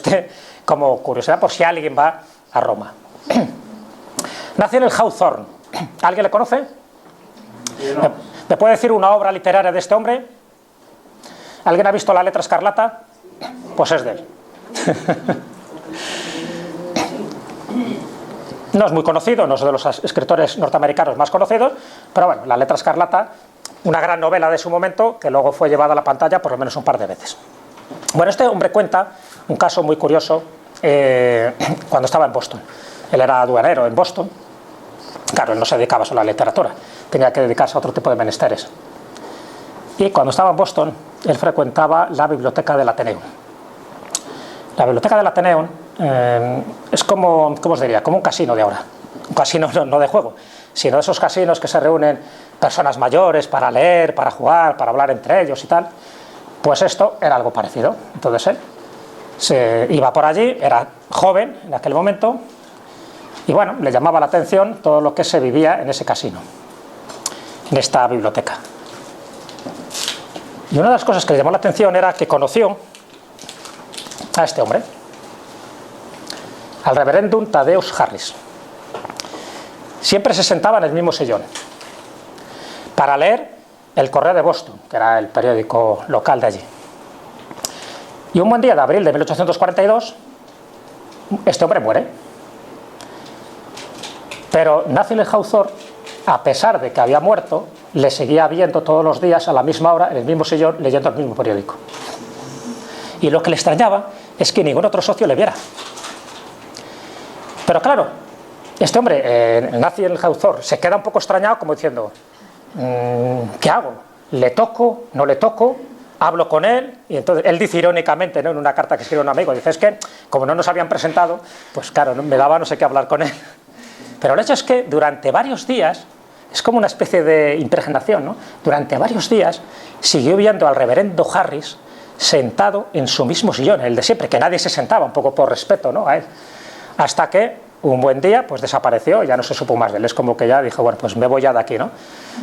[SPEAKER 1] como curiosidad por si alguien va a Roma. Nació en el Hawthorne. ¿Alguien le conoce? No. ¿Me puede decir una obra literaria de este hombre? ¿Alguien ha visto La letra escarlata? Pues es de él. No es muy conocido, no es de los escritores norteamericanos más conocidos, pero bueno, La letra escarlata, una gran novela de su momento que luego fue llevada a la pantalla por lo menos un par de veces. Bueno, este hombre cuenta un caso muy curioso cuando estaba en Boston. Él era aduanero en Boston. Claro, él no se dedicaba solo a la literatura, tenía que dedicarse a otro tipo de menesteres. Y cuando estaba en Boston, él frecuentaba la biblioteca del Atheneum. La biblioteca del Atheneum es como, ¿cómo os diría? Como un casino de ahora. Un casino no de juego, sino de esos casinos que se reúnen personas mayores para leer, para jugar, para hablar entre ellos y tal. Pues esto era algo parecido. Entonces él se iba por allí, era joven en aquel momento, y bueno, le llamaba la atención todo lo que se vivía en ese casino, en esta biblioteca. Y una de las cosas que le llamó la atención era que conoció a este hombre, al reverendum Thaddeus Harris. Siempre se sentaba en el mismo sillón para leer el Correo de Boston, que era el periódico local de allí. Y un buen día de abril de 1842, este hombre muere. Pero Nathaniel Hawthorne, a pesar de que había muerto, le seguía viendo todos los días a la misma hora en el mismo sillón leyendo el mismo periódico. Y lo que le extrañaba es que ningún otro socio le viera. Pero claro, este hombre, Nathaniel Hawthorne, se queda un poco extrañado como diciendo, ¿qué hago? ¿Le toco? ¿No le toco? Hablo con él, y entonces él dice irónicamente, ¿no?, en una carta que escribe a un amigo, dice, es que como no nos habían presentado, pues claro, me daba no sé qué hablar con él. Pero el hecho es que durante varios días, es como una especie de impregnación, ¿no? Durante varios días siguió viendo al reverendo Harris sentado en su mismo sillón, el de siempre, que nadie se sentaba, un poco por respeto, ¿no?, a él. Hasta que un buen día pues desapareció, ya no se supo más de él. Es como que ya dijo, bueno, pues me voy ya de aquí, ¿no?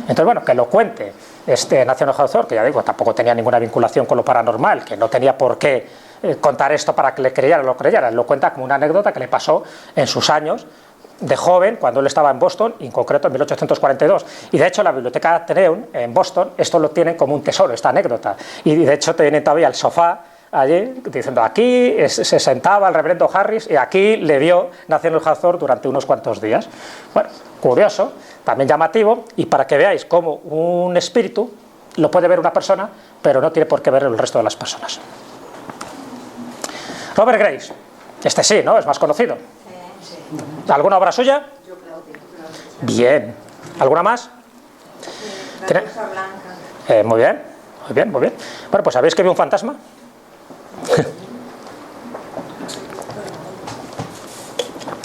[SPEAKER 1] Entonces, bueno, que lo cuente Nathaniel Hawthorne, que ya digo, tampoco tenía ninguna vinculación con lo paranormal, que no tenía por qué contar esto para que le creyeran o lo creyeran. Lo cuenta como una anécdota que le pasó en sus años de joven, cuando él estaba en Boston, en concreto en 1842. Y de hecho la biblioteca Atheneum en Boston, esto lo tienen como un tesoro, esta anécdota. Y de hecho tienen todavía el sofá allí, diciendo, aquí se sentaba el reverendo Harris y aquí le vio Nathaniel Hawthorne durante unos cuantos días. Bueno, curioso, también llamativo, y para que veáis cómo un espíritu lo puede ver una persona, pero no tiene por qué ver el resto de las personas. Robert Grace, este sí, ¿no?, es más conocido. ¿Alguna obra suya?
[SPEAKER 2] Yo Claudia.
[SPEAKER 1] Bien. ¿Alguna más?
[SPEAKER 2] La Rosa Blanca.
[SPEAKER 1] Muy bien, muy bien, muy bien. Bueno, pues ¿sabéis que vio un fantasma?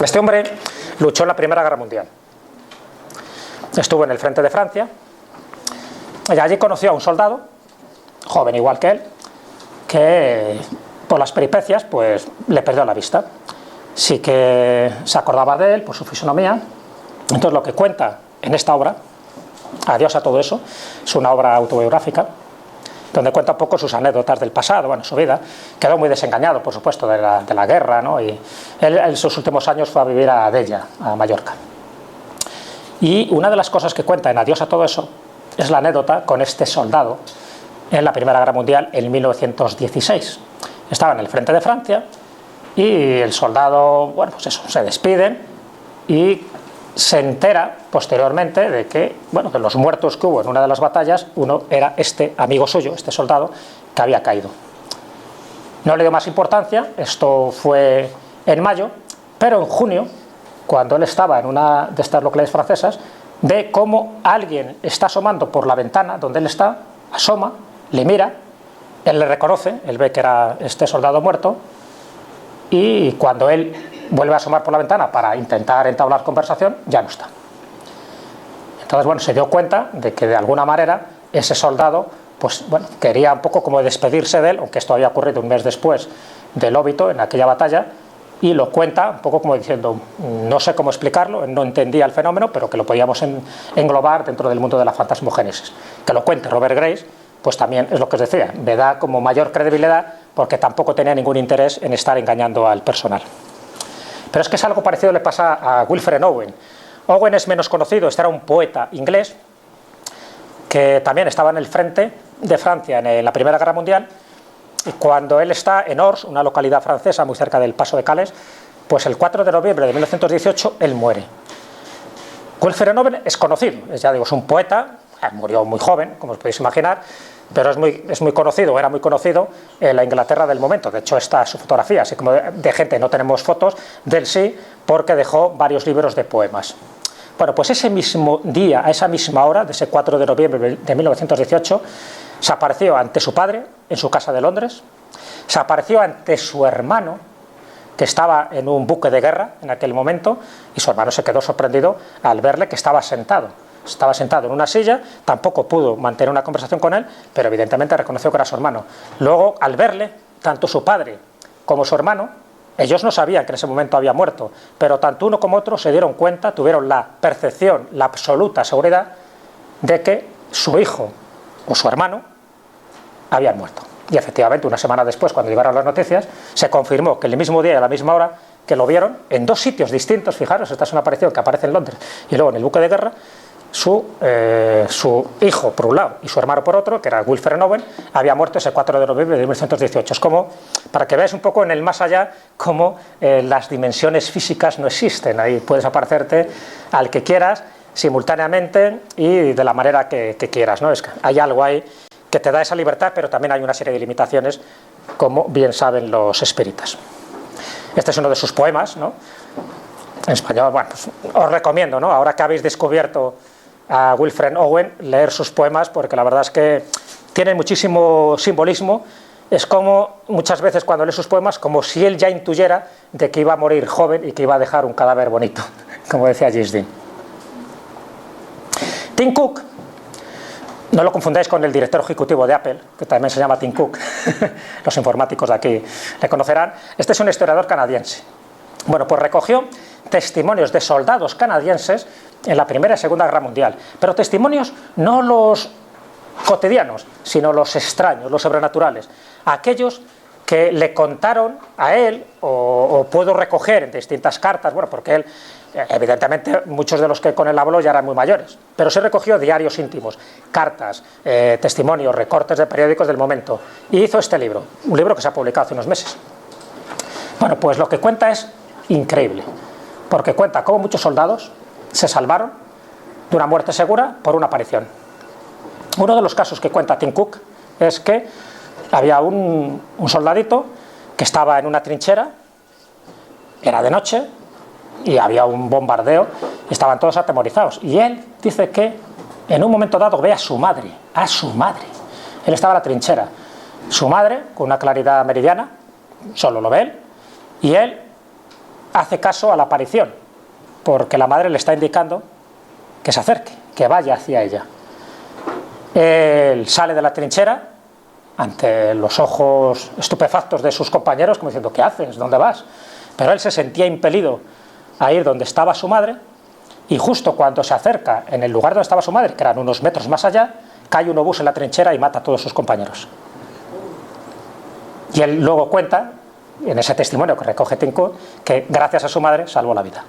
[SPEAKER 1] Este hombre luchó en la Primera Guerra Mundial. Estuvo en el frente de Francia y allí conoció a un soldado, joven igual que él, que por las peripecias pues le perdió la vista. Sí que se acordaba de él por su fisonomía. Entonces lo que cuenta en esta obra, Adiós a todo eso, es una obra autobiográfica donde cuenta un poco sus anécdotas del pasado, bueno, su vida. Quedó muy desengañado, por supuesto, de la guerra, ¿no? Y él en sus últimos años fue a vivir a Della, a Mallorca. Y una de las cosas que cuenta en Adiós a todo eso es la anécdota con este soldado en la Primera Guerra Mundial en 1916. Estaba en el frente de Francia y el soldado, bueno, pues eso, se despiden y se entera posteriormente de que, bueno, de los muertos que hubo en una de las batallas, uno era este amigo suyo, este soldado, que había caído. No le dio más importancia, esto fue en mayo, pero en junio, cuando él estaba en una de estas localidades francesas, ve cómo alguien está asomando por la ventana donde él está, asoma, le mira, él le reconoce, él ve que era este soldado muerto, y cuando él vuelve a asomar por la ventana para intentar entablar conversación, ya no está. Entonces, bueno, se dio cuenta de que de alguna manera ese soldado, pues bueno, quería un poco como despedirse de él, aunque esto había ocurrido un mes después del óbito en aquella batalla, y lo cuenta un poco como diciendo, no sé cómo explicarlo, no entendía el fenómeno, pero que lo podíamos englobar dentro del mundo de la fantasmogénesis. Que lo cuente Robert Grace, pues también es lo que os decía, me da como mayor credibilidad porque tampoco tenía ningún interés en estar engañando al personal. Pero es que es algo parecido le pasa a Wilfred Owen. Owen es menos conocido, este era un poeta inglés que también estaba en el frente de Francia en la Primera Guerra Mundial, y cuando él está en Ors, una localidad francesa muy cerca del Paso de Calais, pues el 4 de noviembre de 1918 él muere. Wilfred Owen es conocido, ya digo, es un poeta, murió muy joven, como os podéis imaginar, pero es muy conocido, era muy conocido en la Inglaterra del momento. De hecho, está su fotografía, así como de gente no tenemos fotos de él, sí, porque dejó varios libros de poemas. Bueno, pues ese mismo día, a esa misma hora, de ese 4 de noviembre de 1918, se apareció ante su padre en su casa de Londres, se apareció ante su hermano, que estaba en un buque de guerra en aquel momento, y su hermano se quedó sorprendido al verle que estaba sentado en una silla, tampoco pudo mantener una conversación con él, pero evidentemente reconoció que era su hermano. Luego, al verle, tanto su padre como su hermano, ellos no sabían que en ese momento había muerto, pero tanto uno como otro se dieron cuenta, tuvieron la percepción, la absoluta seguridad de que su hijo o su hermano habían muerto. Y efectivamente, una semana después, cuando llegaron las noticias, se confirmó que el mismo día y a la misma hora que lo vieron, en dos sitios distintos, fijaros, esta es una aparición que aparece en Londres y luego en el buque de guerra, su hijo por un lado y su hermano por otro, que era Wilfred Owen, había muerto ese 4 de noviembre de 1918. Es como, para que veáis un poco en el más allá, cómo las dimensiones físicas no existen. Ahí puedes aparecerte al que quieras, simultáneamente y de la manera que quieras, ¿no? Es que hay algo ahí que te da esa libertad, pero también hay una serie de limitaciones, como bien saben los espíritas. Este es uno de sus poemas, ¿no? En español, bueno, pues os recomiendo, ¿no? Ahora que habéis descubierto a Wilfred Owen, leer sus poemas, porque la verdad es que tienen muchísimo simbolismo. Es como muchas veces cuando lees sus poemas, como si él ya intuyera de que iba a morir joven y que iba a dejar un cadáver bonito, como decía James Dean. Tim Cook, no lo confundáis con el director ejecutivo de Apple, que también se llama Tim Cook, los informáticos de aquí le conocerán. Este es un historiador canadiense. Bueno, pues recogió testimonios de soldados canadienses en la Primera y Segunda Guerra Mundial, pero testimonios no los cotidianos, sino los extraños, los sobrenaturales, aquellos que le contaron a él, o puedo recoger en distintas cartas, bueno, porque él, evidentemente, muchos de los que con él habló ya eran muy mayores, pero se recogió diarios íntimos, cartas, testimonios, recortes de periódicos del momento, y hizo este libro, un libro que se ha publicado hace unos meses. Bueno, pues lo que cuenta es increíble, porque cuenta cómo muchos soldados se salvaron de una muerte segura por una aparición. Uno de los casos que cuenta Tim Cook es que había un soldadito que estaba en una trinchera, era de noche y había un bombardeo y estaban todos atemorizados, y él dice que en un momento dado ve a su madre, él estaba en la trinchera, su madre con una claridad meridiana, solo lo ve él, y él hace caso a la aparición, porque la madre le está indicando que se acerque, que vaya hacia ella. Él sale de la trinchera ante los ojos estupefactos de sus compañeros, como diciendo, ¿qué haces? ¿Dónde vas? Pero él se sentía impelido a ir donde estaba su madre, y justo cuando se acerca en el lugar donde estaba su madre, que eran unos metros más allá, cae un obús en la trinchera y mata a todos sus compañeros. Y él luego cuenta, en ese testimonio que recoge Tincut, que gracias a su madre salvó la vida.